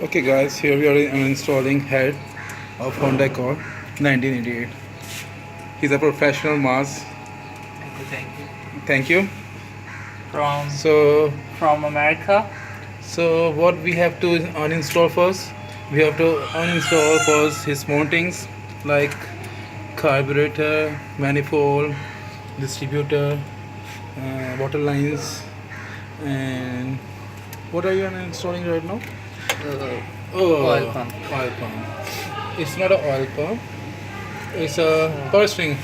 Okay guys, here we are installing head of Honda Accord 1988. He's a professional Mars. Thank you, thank you. Thank you. From So, from America. so what we have to uninstall first? We have to uninstall first his mountings like carburetor, manifold, distributor, water lines, and what are you uninstalling right now? Oil pump. Oil pump. It's not an oil pump. It's a power string.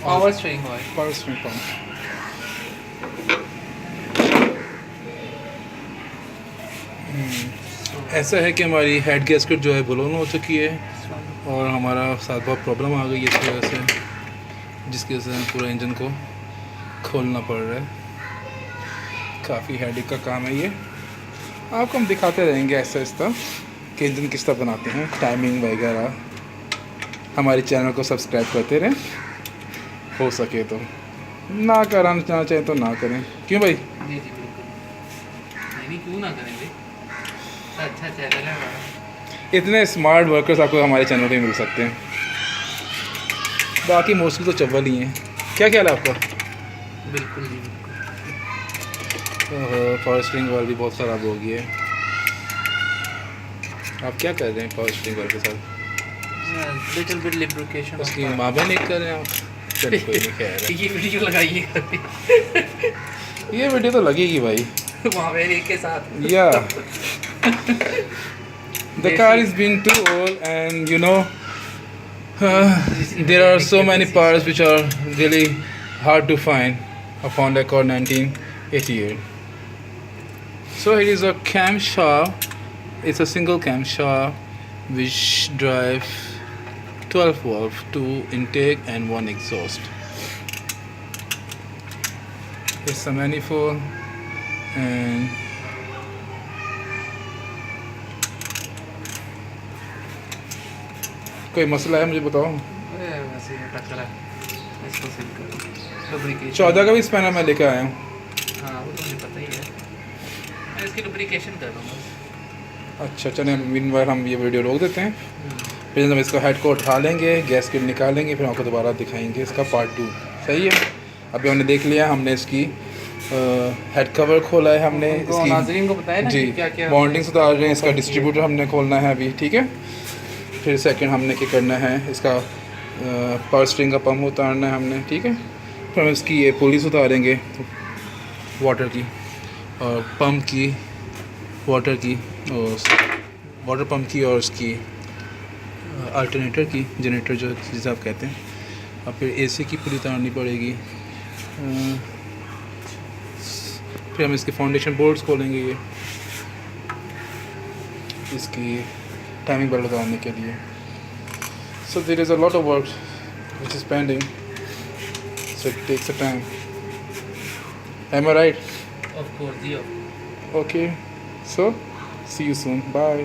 Power steering oil. Power string pump. ऐसा है कि हमारी head gasket जो है balloon हो चुकी है और हमारा साथ बहुत प्रॉब्लम आ गई है इसकी वजह से, जिसकी वजह से पूरा इंजन को खोलना पड़ रहा है। काफ़ी हेडेक का काम है ये। आपको हम दिखाते रहेंगे ऐसा ऐसा कि इंजन किस तरह बनाते हैं, टाइमिंग वगैरह। हमारे चैनल को सब्सक्राइब करते रहें, हो सके तो। ना कराना चाहें तो ना करें, क्यों भाई? जी जी बिल्कुल। नहीं क्यों ना करेंगे, अच्छा चैनल है हमारा। इतने स्मार्ट वर्कर्स आपको हमारे चैनल पे मिल सकते हैं। बाकी मोस्टली तो चव्वल ही हैं। क्या ख्याल है आपका? बिल्कुल जी बिल्कुल। पावर स्ट्रिंग वाल भी बहुत ख़राब हो गई है। आप क्या कर रहे हैं पावर स्ट्रिंग वाल के साथ? Little bit lubrication. उसकी माँ बहन एक कर रहे हैं आप? चलिए कोई नहीं, खैर है। ये वीडियो लगाइए ये वीडियो तो लगेगी भाई। माँ बहन एक के साथ। या the car is being too old, and you know there are so many parts which are really hard to find of Honda Accord 1988. So it is a camshaft. It's a single camshaft which drive 12 valve, 2 intake and 1 exhaust. It's a manifold and कोई मसला है मुझे बताओ। वैसे टकरा इसको सिल कर लुब्रिकेशन। 14 का भी स्पैनर मैं लेकर आया हूँ। हाँ वो तो मुझे पता ही है, मैं इसकी लुब्रिकेशन कर रहा हूँ। अच्छा चलें, मीनवाइल हम ये वीडियो रोक देते हैं। फिर जब इसको हेड को उठा लेंगे, गैस किट निकालेंगे, फिर आपको दोबारा दिखाएंगे इसका पार्ट 2। सही है। अभी हमने देख लिया, हमने इसकी हेड कवर खोला है, हमने इसकी नाज़रीन को बताया ना जी कि क्या क्या माउंटिंग्स उतार रहे हैं। इसका डिस्ट्रीब्यूटर हमने खोलना है अभी, ठीक है। फिर सेकंड हमने क्या करना है, इसका पावर स्ट्रिंग का पम्प उतारना है हमने, ठीक है। फिर हम इसकी ये पुलिस उतारेंगे वाटर की और पम्प की, वाटर की और वाटर पम्प की और उसकी अल्टरनेटर की, जनरेटर जो जिसे आप कहते हैं। और फिर एसी की पुली उतारनी पड़ेगी। फिर हम इसके फाउंडेशन बोर्ड्स खोलेंगे, ये इसकी टाइमिंग बेल्ट उतारने के लिए। So there is a lot of work which is pending, so it takes a time. Am I right? Of course जी। Okay, so see you soon, bye.